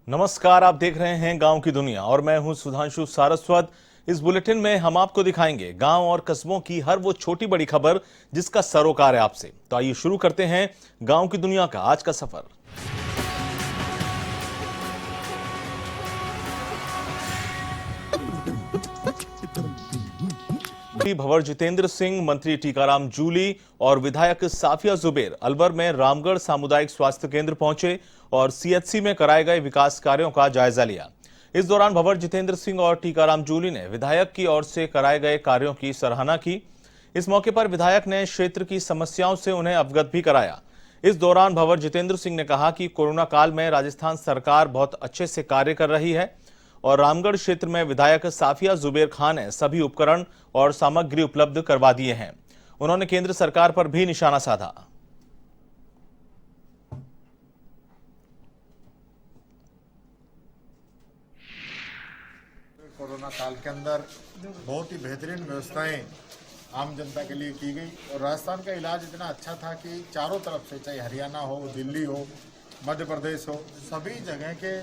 नमस्कार, आप देख रहे हैं गांव की दुनिया और मैं हूं सुधांशु सारस्वत। इस बुलेटिन में हम आपको दिखाएंगे गांव और कस्बों की हर वो छोटी बड़ी खबर जिसका सरोकार है आपसे। तो आइए शुरू करते हैं गांव की दुनिया का आज का सफर। भंवर जितेंद्र सिंह, मंत्री टीकाराम जूली और विधायक साफिया जुबेर अलवर में रामगढ़ सामुदायिक स्वास्थ्य केंद्र पहुंचे और सीएचसी में कराए गए विकास कार्यों का जायजा लिया। इस दौरान भंवर जितेंद्र सिंह और टीकाराम जूली ने विधायक की ओर से कराए गए कार्यों की सराहना की। इस मौके पर विधायक ने क्षेत्र की समस्याओं से उन्हें अवगत भी कराया। इस दौरान भंवर जितेंद्र सिंह ने कहा कि कोरोना काल में राजस्थान सरकार बहुत अच्छे से कार्य कर रही है और रामगढ़ क्षेत्र में विधायक साफिया जुबेर खान ने सभी उपकरण और सामग्री उपलब्ध करवा दिए हैं। उन्होंने केंद्र सरकार पर भी निशाना साधा। कोरोना काल के अंदर बहुत ही बेहतरीन व्यवस्थाएं आम जनता के लिए की गई और राजस्थान का इलाज इतना अच्छा था कि चारों तरफ से, चाहे हरियाणा हो, दिल्ली हो, मध्य प्रदेश हो, सभी जगह के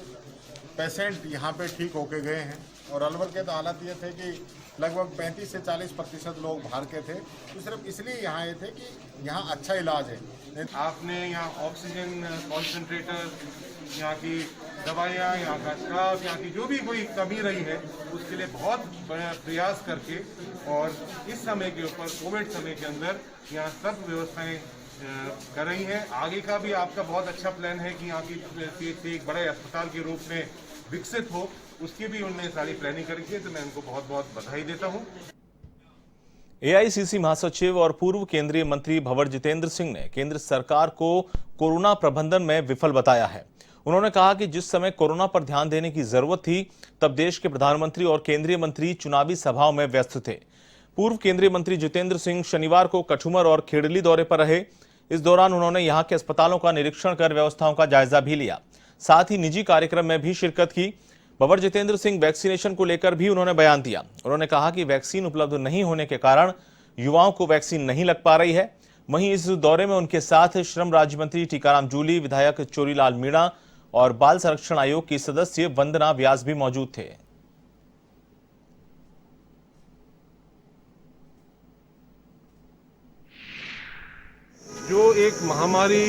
पेशेंट यहाँ पे ठीक होके गए हैं। और अलवर के तो हालात ये थे कि लगभग 35 से 40% लोग बाहर के थे, तो सिर्फ इसलिए यहाँ आए थे कि यहाँ अच्छा इलाज है। आपने यहाँ ऑक्सीजन कॉन्सेंट्रेटर, यहाँ की दवाइयाँ, यहाँ का स्टाफ, यहाँ की जो भी कोई कमी रही है उसके लिए बहुत बड़ा प्रयास करके और इस समय के ऊपर कोविड समय के अंदर यहाँ सब व्यवस्थाएं कर रही हैं। आगे का भी आपका बहुत अच्छा प्लान है कि यहाँ की एक बड़े अस्पताल के रूप में विकसित हो, उसकी भी उन्होंने सारी प्लानिंग करी है, तो मैं उनको बहुत बहुत बधाई देता हूँ। एआईसीसी महासचिव और पूर्व केंद्रीय मंत्री भंवर जितेंद्र सिंह ने केंद्र सरकार को कोरोना प्रबंधन में विफल बताया है। उन्होंने कहा कि जिस समय कोरोना पर ध्यान देने की जरूरत थी तब देश के प्रधानमंत्री और केंद्रीय मंत्री चुनावी सभाओं में व्यस्त थे। पूर्व केंद्रीय मंत्री जितेंद्र सिंह शनिवार को कठुमर और खेड़ली दौरे पर रहे। इस दौरान उन्होंने यहां के अस्पतालों का निरीक्षण कर व्यवस्थाओं का जायजा भी लिया, साथ ही निजी कार्यक्रम में भी शिरकत की। भंवर जितेंद्र सिंह वैक्सीनेशन को लेकर भी उन्होंने बयान दिया। उन्होंने कहा कि वैक्सीन उपलब्ध नहीं होने के कारण युवाओं को वैक्सीन नहीं लग पा रही है। वहीं इस दौरे में उनके साथ श्रम राज्य मंत्री टीकाराम जूली, विधायक चोरीलाल मीणा और बाल संरक्षण आयोग की सदस्य वंदना व्यास भी मौजूद थे। जो एक महामारी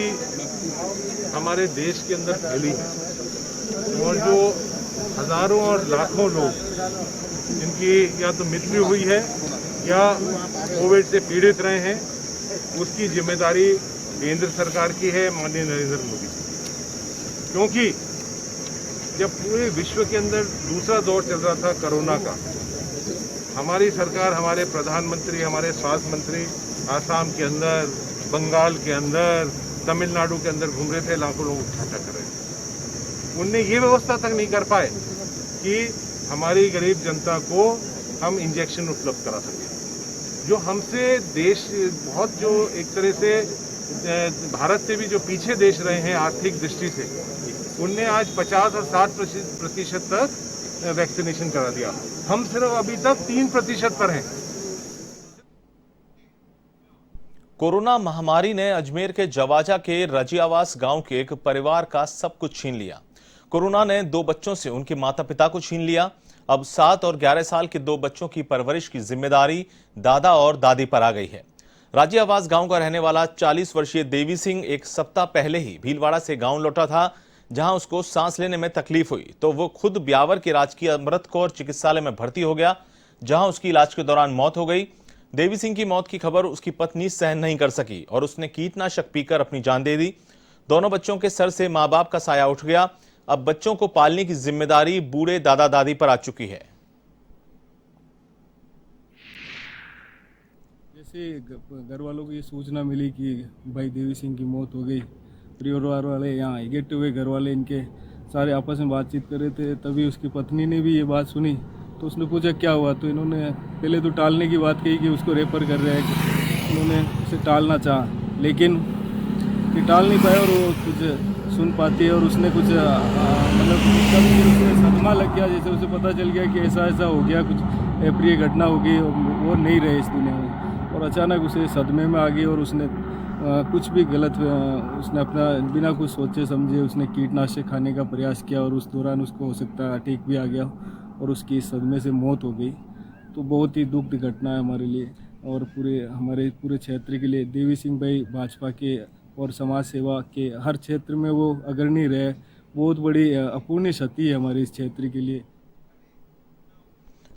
हमारे देश के अंदर फैली है और जो हजारों और लाखों लोग जिनकी या तो मृत्यु हुई है या कोविड से पीड़ित रहे हैं, उसकी जिम्मेदारी केंद्र सरकार की है, माननीय नरेंद्र मोदी जी। क्योंकि जब पूरे विश्व के अंदर दूसरा दौर चल रहा था कोरोना का, हमारी सरकार, हमारे प्रधानमंत्री, हमारे स्वास्थ्य मंत्री आसाम के अंदर, बंगाल के अंदर, तमिलनाडु के अंदर घूम रहे थे, लाखों लोग इकट्ठा कर रहे थे। उनने ये व्यवस्था तक नहीं कर पाए कि हमारी गरीब जनता को हम इंजेक्शन उपलब्ध करा सकें। जो हमसे देश बहुत, जो एक तरह से भारत से भी जो पीछे देश रहे हैं आर्थिक दृष्टि से, उनने आज 50 और 60% तक वैक्सीनेशन करा दिया। हम सिर्फ अभी तक 3% पर हैं। कोरोना महामारी ने अजमेर के जवाजा के रजियावास गांव के एक परिवार का सब कुछ छीन लिया। कोरोना ने 2 बच्चों से उनके माता पिता को छीन लिया। अब 7 और 11 साल के 2 बच्चों की परवरिश की जिम्मेदारी दादा और दादी पर आ गई है। रजियावास गांव का रहने वाला 40 वर्षीय देवी सिंह एक सप्ताह पहले ही भीलवाड़ा से गांव लौटा था, जहां उसको सांस लेने में तकलीफ हुई तो वो खुद ब्यावर के राजकीय अमृत कौर चिकित्सालय में भर्ती हो गया, जहां उसकी इलाज के दौरान मौत हो गई। देवी सिंह की मौत की खबर उसकी पत्नी सहन नहीं कर सकी और उसने कीटनाशक पीकर अपनी जान दे दी। दोनों बच्चों के सर से मां बाप का साया उठ गया। अब बच्चों को पालने की जिम्मेदारी बूढ़े दादा दादी पर आ चुकी है। जैसे घर वालों को ये सूचना मिली कि भाई देवी सिंह की मौत हो गई, परिवार वाले यहाँ इकट्ठे हुए, घर वाले इनके सारे आपस में बातचीत कर रहे थे, तभी उसकी पत्नी ने भी ये बात सुनी तो उसने पूछा क्या हुआ, तो इन्होंने पहले तो टालने की बात कही कि उसको रेफर कर रहे हैं। उन्होंने उसे टालना चाहा लेकिन ये टाल नहीं पाए और वो कुछ सुन पाती है और उसने कुछ मतलब कभी उसे सदमा लग गया, जैसे उसे पता चल गया कि ऐसा ऐसा हो गया, कुछ अप्रिय घटना हो गई, वो नहीं रहे इस दुनिया में और अचानक उसे सदमे में आ गई और उसने कुछ भी गलत उसने अपना बिना कुछ सोचे समझे उसने कीटनाशक खाने का प्रयास किया और उस दौरान उसको हो सकता है अटैक भी आ गया और उसकी सदमे से मौत हो गई। तो बहुत ही दुख की घटना है हमारे लिए और हमारे पूरे क्षेत्र के लिए। देवी सिंह भाई भाजपा के और समाज सेवा के हर क्षेत्र में वो अग्रणी रहे। बहुत बड़ी अपूर्णीय क्षति है हमारे इस क्षेत्र के लिए।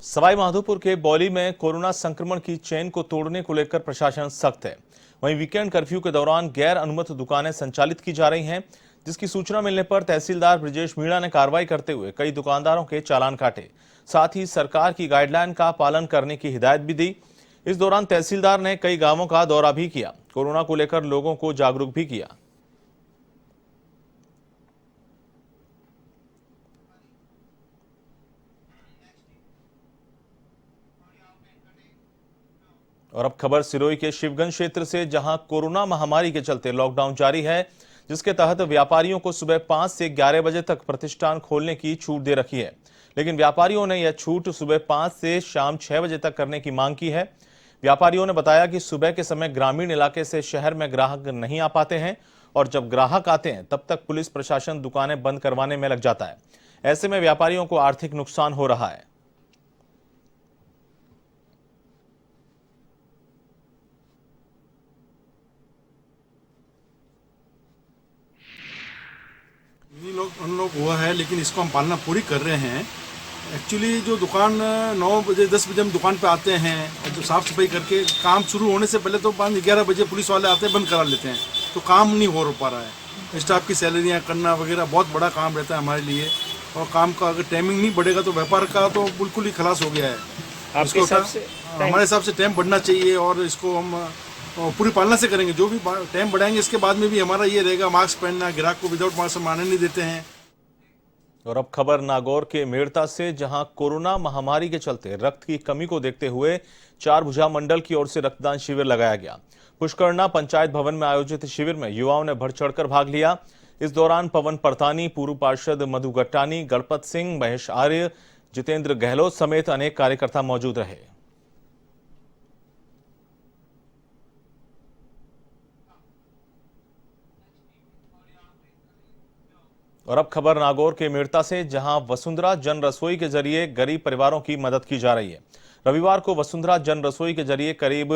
सवाई माधोपुर के बौली में कोरोना संक्रमण की चेन को तोड़ने को लेकर प्रशासन सख्त है। वहीं वीकेंड कर्फ्यू के दौरान गैर अनुमत दुकानें संचालित की जा रही हैं, जिसकी सूचना मिलने पर तहसीलदार ब्रजेश मीणा ने कार्रवाई करते हुए कई दुकानदारों के चालान काटे। साथ ही सरकार की गाइडलाइन का पालन करने की हिदायत भी दी। इस दौरान तहसीलदार ने कई गांवों का दौरा भी किया, कोरोना को लेकर लोगों को जागरूक भी किया। और अब खबर सिरोही के शिवगंज क्षेत्र से, जहां कोरोना महामारी के चलते लॉकडाउन जारी है, जिसके तहत व्यापारियों को सुबह 5 से 11 बजे तक प्रतिष्ठान खोलने की छूट दे रखी है। लेकिन व्यापारियों ने यह छूट सुबह 5 से शाम 6 बजे तक करने की मांग की है। व्यापारियों ने बताया कि सुबह के समय ग्रामीण इलाके से शहर में ग्राहक नहीं आ पाते हैं और जब ग्राहक आते हैं तब तक पुलिस प्रशासन दुकानें बंद करवाने में लग जाता है। ऐसे में व्यापारियों को आर्थिक नुकसान हो रहा है। हम लोग हुआ है, लेकिन इसको हम पालना पूरी कर रहे हैं। एक्चुअली जो दुकान 9 बजे 10 बजे हम दुकान पे आते हैं और जो साफ़ सफाई करके काम शुरू होने से पहले तो 5-11 बजे पुलिस वाले आते हैं, बंद करा लेते हैं, तो काम नहीं हो पा रहा है। स्टाफ की सैलरियाँ करना वगैरह बहुत बड़ा काम रहता है हमारे लिए, और काम का अगर टाइमिंग नहीं बढ़ेगा तो व्यापार का तो बिल्कुल ही खलास हो गया है। आपके हिसाब से हमारे हिसाब से टाइम बढ़ना चाहिए और इसको हम पूरी पालना से करेंगे। जो भी टाइम बढ़ाएंगे इसके बाद में भी हमारा ये रहेगा मास्क पहनना, ग्राहक को विदाउट मास्क हम आने नहीं देते हैं। और अब खबर नागौर के मेड़ता से, जहां कोरोना महामारी के चलते रक्त की कमी को देखते हुए 4 भुजा मंडल की ओर से रक्तदान शिविर लगाया गया। पुष्करना पंचायत भवन में आयोजित शिविर में युवाओं ने बढ़ चढ़कर भाग लिया। इस दौरान पवन परतानी, पूर्व पार्षद मधु गट्टानी, गणपत सिंह, महेश आर्य, जितेंद्र गहलोत समेत अनेक कार्यकर्ता मौजूद रहे। और अब खबर नागौर के मेड़ता से, जहां वसुंधरा जन रसोई के जरिए गरीब परिवारों की मदद की जा रही है। रविवार को वसुंधरा जन रसोई के जरिए करीब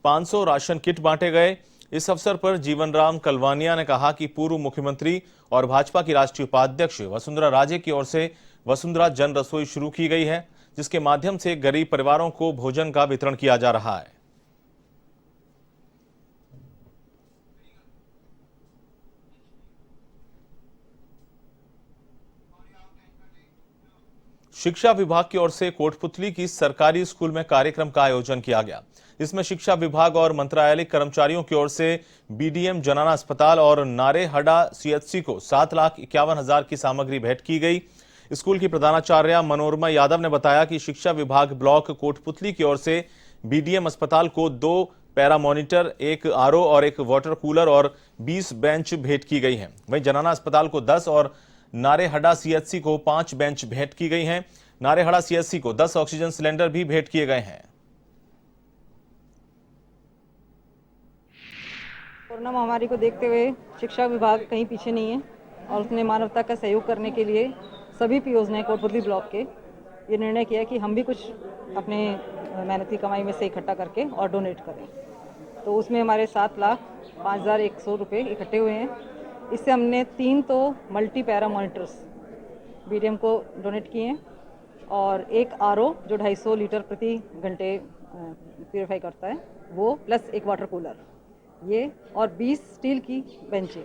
500 राशन किट बांटे गए। इस अवसर पर जीवन राम कलवानिया ने कहा कि पूर्व मुख्यमंत्री और भाजपा की राष्ट्रीय उपाध्यक्ष वसुंधरा राजे की ओर से वसुंधरा जन रसोई शुरू की गई है, जिसके माध्यम से गरीब परिवारों को भोजन का वितरण किया जा रहा है। शिक्षा विभाग की ओर से कोटपुतली की सरकारी स्कूल में कार्यक्रम का आयोजन किया गया। इसमें शिक्षा विभाग और मंत्रालय कर्मचारियों की ओर से बीडीएम जनाना अस्पताल और नारेहड़ा सीएचसी को 7,51,000 की सामग्री भेंट की गई। स्कूल की प्रधानाचार्य मनोरमा यादव ने बताया कि शिक्षा विभाग ब्लॉक कोटपुतली की ओर से बीडीएम अस्पताल को 2 पैरा मॉनिटर, 1 आरओ और 1 वाटर कूलर और 20 बेंच भेंट की गई हैं। वहीं जनाना अस्पताल को 10 और नारेहड़ा सीएचसी को 5 बेंच भेंट की गई हैं। नारेहड़ा सीएचसी को 10 ऑक्सीजन सिलेंडर भी भेंट किए गए हैं। कोरोना महामारी को देखते हुए शिक्षा विभाग कहीं पीछे नहीं है और उसने मानवता का सहयोग करने के लिए सभी पीओज ने कोटपुतली ब्लॉक के ये निर्णय किया कि हम भी कुछ अपने मेहनती कमाई में से इकट्ठा करके और डोनेट करें। तो उसमें हमारे 7,05,100 रुपये इकट्ठे हुए हैं। इससे हमने 3 तो मल्टी पैरा मॉनिटर्स बीडीएम को डोनेट किए हैं और 1 आरओ जो 250 लीटर प्रति घंटे प्यूरिफाई करता है वो, प्लस 1 वाटर कूलर ये, और 20 स्टील की बेंचें,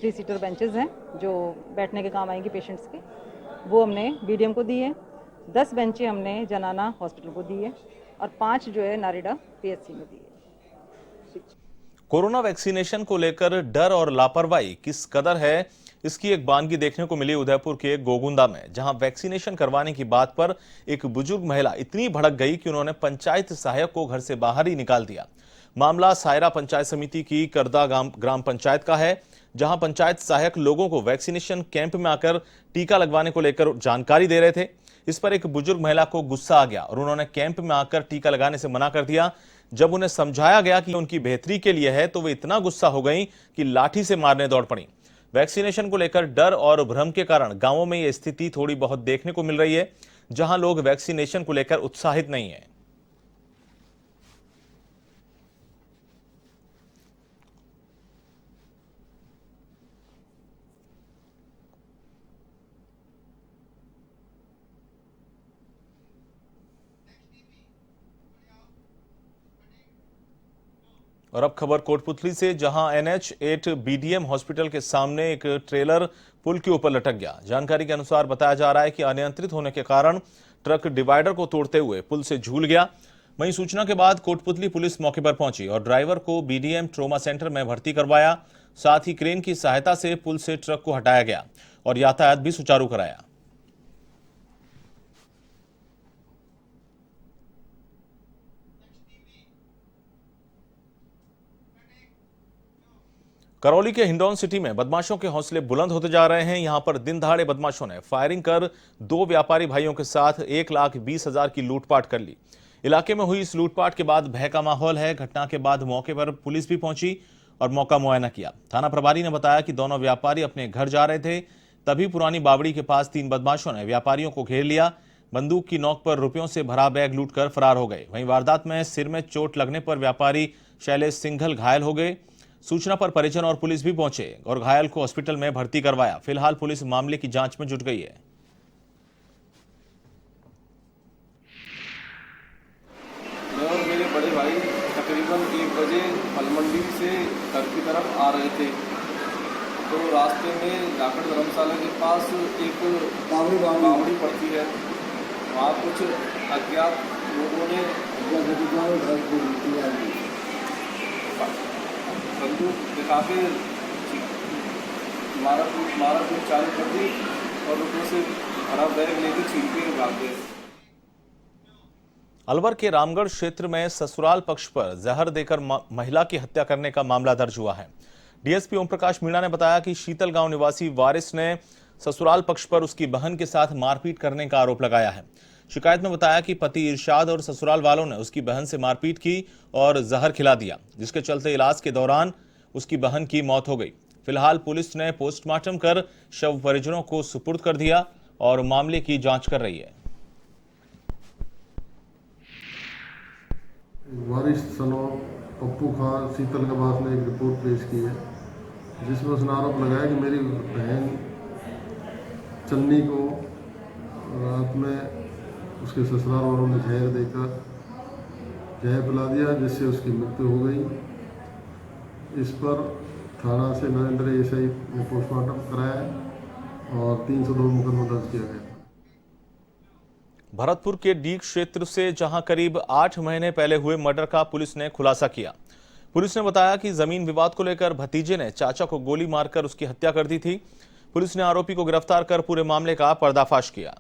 3 सीटर बेंचेस हैं जो बैठने के काम आएंगी पेशेंट्स के, वो हमने बीडीएम को दी है। 10 बेंचें हमने जनाना हॉस्पिटल को दी है और 5 जो है नारेडा पीएचसी में दी है। कोरोना वैक्सीनेशन को लेकर डर और लापरवाही किस कदर है, इसकी एक बानगी देखने को मिली उदयपुर के गोगुंदा में, जहां वैक्सीनेशन करवाने की बात पर एक बुजुर्ग महिला इतनी भड़क गई कि उन्होंने पंचायत सहायक को घर से बाहर ही निकाल दिया। मामला सायरा पंचायत समिति की करदा ग्राम पंचायत का है, जहां पंचायत सहायक लोगों को वैक्सीनेशन कैंप में आकर टीका लगवाने को लेकर जानकारी दे रहे थे। इस पर एक बुजुर्ग महिला को गुस्सा आ गया और उन्होंने कैंप में आकर टीका लगाने से मना कर दिया। जब उन्हें समझाया गया कि उनकी बेहतरी के लिए है तो वे इतना गुस्सा हो गईं कि लाठी से मारने दौड़ पड़ी। वैक्सीनेशन को लेकर डर और भ्रम के कारण गांवों में यह स्थिति थोड़ी बहुत देखने को मिल रही है, जहां लोग वैक्सीनेशन को लेकर उत्साहित नहीं है। और अब खबर कोटपुतली से, जहां NH8 BDM हॉस्पिटल के सामने एक ट्रेलर पुल के ऊपर लटक गया। जानकारी के अनुसार बताया जा रहा है कि अनियंत्रित होने के कारण ट्रक डिवाइडर को तोड़ते हुए पुल से झूल गया। वहीं सूचना के बाद कोटपुतली पुलिस मौके पर पहुंची और ड्राइवर को BDM ट्रोमा सेंटर में भर्ती करवाया। साथ ही क्रेन की सहायता से पुल से ट्रक को हटाया गया और यातायात भी सुचारू कराया। करौली के हिंडौन सिटी में बदमाशों के हौसले बुलंद होते जा रहे हैं। यहां पर दिन दहाड़े बदमाशों ने फायरिंग कर 2 व्यापारी भाइयों के साथ 1,20,000 की लूटपाट कर ली। इलाके में हुई इस लूटपाट के बाद भय का माहौल है। घटना के बाद मौके पर पुलिस भी पहुंची और मौका मुआयना किया। थाना प्रभारी ने बताया कि दोनों व्यापारी अपने घर जा रहे थे, तभी पुरानी बावड़ी के पास 3 बदमाशों ने व्यापारियों को घेर लिया। बंदूक की नोक पर रुपयों से भरा बैग लूटकर फरार हो गए। वहीं वारदात में सिर में चोट लगने पर व्यापारी शैलेश सिंघल घायल हो गए। सूचना पर परिजन और पुलिस भी पहुंचे और घायल को हॉस्पिटल में भर्ती करवाया। फिलहाल पुलिस मामले की जांच में जुट गई है। मैं और मेरे बड़े भाई तकरीबन 1 बजे फलमंडी से घर की तरफ आ रहे थे, तो रास्ते में जाकर धर्मशाला के पास एक बावड़ी पड़ती है। वहाँ कुछ अज्ञात लोगों ने बंदूक दिखा के मारा चालू कर दी और ऊपर से भरा बैग लेकर छीन के भाग गए। अलवर के रामगढ़ क्षेत्र में ससुराल पक्ष पर जहर देकर महिला की हत्या करने का मामला दर्ज हुआ है। डीएसपी ओम प्रकाश मीणा ने बताया कि शीतल गांव निवासी वारिस ने ससुराल पक्ष पर उसकी बहन के साथ मारपीट करने का आरोप लगाया है। शिकायत में बताया कि पति इरशाद और ससुराल वालों ने उसकी बहन से मारपीट की और जहर खिला दिया, जिसके चलते इलाज के दौरान उसकी बहन की मौत हो गई। फिलहाल पुलिस ने पोस्टमार्टम कर शव परिजनों को सुपुर्द कर दिया और मामले की जांच कर रही है। वारिस सनो पप्पू खान शीतल के पास ने एक रिपोर्ट पेश की है, जिसमें उसने आरोप लगाया कि मेरी बहन चन्नी को रात में उसके ससुराल वालों ने जहर देकर जहर पिला दिया, जिससे उसकी मृत्यु हो गई। इस पर थाना से नरेंद्र एसआई ने पोस्टमार्टम कराया है और 302 मुकदमा दर्ज किया गया। भरतपुर के डी क्षेत्र से जहां करीब 8 महीने पहले हुए मर्डर का पुलिस ने खुलासा किया। पुलिस ने बताया कि जमीन विवाद को लेकर भतीजे ने चाचा को गोली मारकर उसकी हत्या कर दी थी। पुलिस ने आरोपी को गिरफ्तार कर पूरे मामले का पर्दाफाश किया।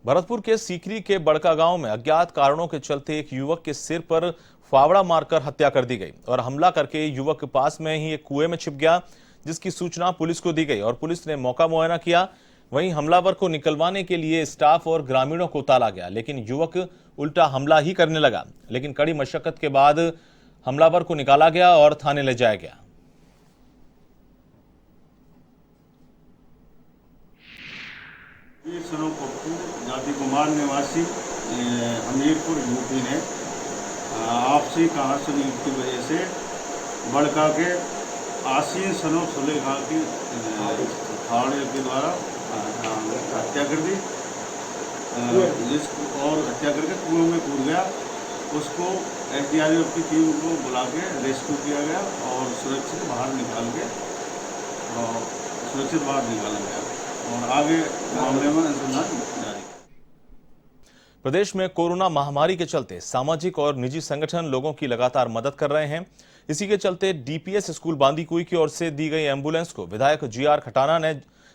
भरतपुर के सीकरी के बड़का गांव में अज्ञात कारणों के चलते एक युवक के सिर पर फावड़ा मारकर हत्या कर दी गई और हमला करके युवक पास में ही एक कुएं में छिप गया, जिसकी सूचना पुलिस को दी गई और पुलिस ने मौका मुआयना किया। वहीं हमलावर को निकलवाने के लिए स्टाफ और ग्रामीणों को टाला गया, लेकिन युवक उल्टा हमला ही करने लगा। लेकिन कड़ी मशक्कत के बाद हमलावर को निकाला गया और थाने ले जाया गया। सनो पप्पू जाति कुमार निवासी हमीरपुर यूपी ने आपसी कहासुनी की वजह से बड़का के आसीन सनो सुलेखा की फावड़े के द्वारा हत्या कर दी, और हत्या करके कुएं में कूद गया। उसको एसडीआरएफ की टीम को बुला के रेस्क्यू किया गया और सुरक्षित बाहर निकाला गया और आगे मामले में अनुसंधान जारी। प्रदेश में कोरोना महामारी के चलते सामाजिक और निजी संगठन लोगों की लगातार मदद कर रहे हैं। इसी के चलते डीपीएस स्कूल बांदीकुई की ओर से दी गई एम्बुलेंस को विधायक जीआर खटाना ने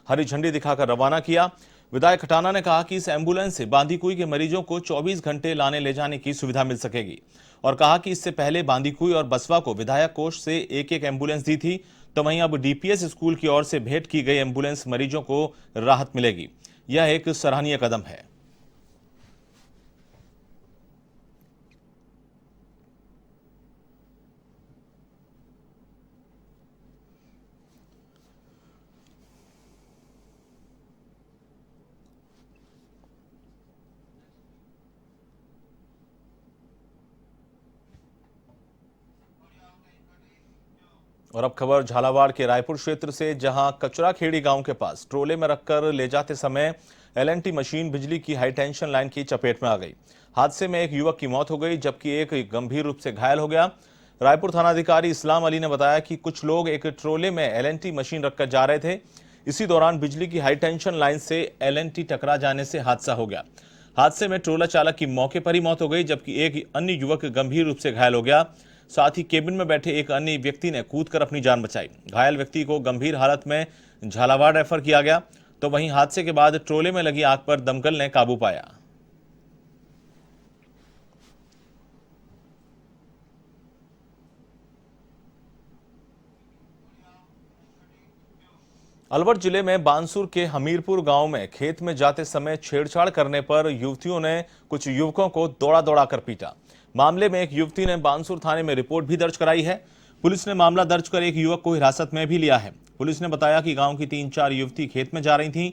हरी झंडी दिखाकर रवाना किया। विधायक खटाना ने कहा कि इस एम्बुलेंस से बांदीकुई के मरीजों को 24 घंटे लाने ले जाने की सुविधा मिल सकेगी और कहा कि इससे पहले बांदीकुई और बसवा को विधायक कोष से एक एम्बुलेंस दी थी, तो वहीं अब डीपीएस स्कूल की ओर से भेंट की गई एम्बुलेंस मरीजों को राहत मिलेगी। यह एक सराहनीय कदम है। और अब खबर झालावाड़ के रायपुर क्षेत्र से, जहां कचरा खेड़ी गांव के पास ट्रोले में रखकर ले जाते समय एलएनटी मशीन बिजली की हाई टेंशन लाइन की चपेट में आ गई। हादसे में एक युवक की मौत हो गई जबकि एक गंभीर रूप से घायल हो गया। रायपुर थानाधिकारी इस्लाम अली ने बताया कि कुछ लोग एक ट्रोले में एलएनटी मशीन रखकर जा रहे थे। इसी दौरान बिजली की हाई टेंशन लाइन से एलएनटी टकरा जाने से हादसा हो गया। हादसे में ट्रोला चालक की मौके पर ही मौत हो गई जबकि एक अन्य युवक गंभीर रूप से घायल हो गया। साथ ही केबिन में बैठे एक अन्य व्यक्ति ने कूदकर अपनी जान बचाई। घायल व्यक्ति को गंभीर हालत में झालावाड़ रेफर किया गया, तो वहीं हादसे के बाद ट्रोले में लगी आग पर दमकल ने काबू पाया। अलवर जिले में बांसुर के हमीरपुर गांव में खेत में जाते समय छेड़छाड़ करने पर युवतियों ने कुछ युवकों को दौड़ा कर पीटा। मामले में एक युवती ने बांसुर थाने में रिपोर्ट भी दर्ज कराई है। पुलिस ने मामला दर्ज कर एक युवक को हिरासत में भी लिया है। पुलिस ने बताया कि गांव की 3-4 युवती खेत में जा रही थीं।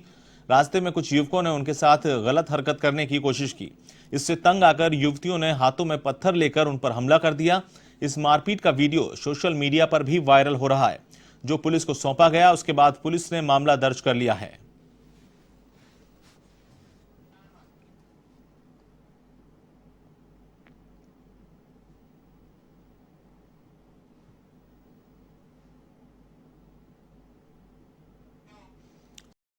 रास्ते में कुछ युवकों ने उनके साथ गलत हरकत करने की कोशिश की। इससे तंग आकर युवतियों ने हाथों में पत्थर लेकर उन पर हमला कर दिया। इस मारपीट का वीडियो सोशल मीडिया पर भी वायरल हो रहा है, जो पुलिस को सौंपा गया। उसके बाद पुलिस ने मामला दर्ज कर लिया है।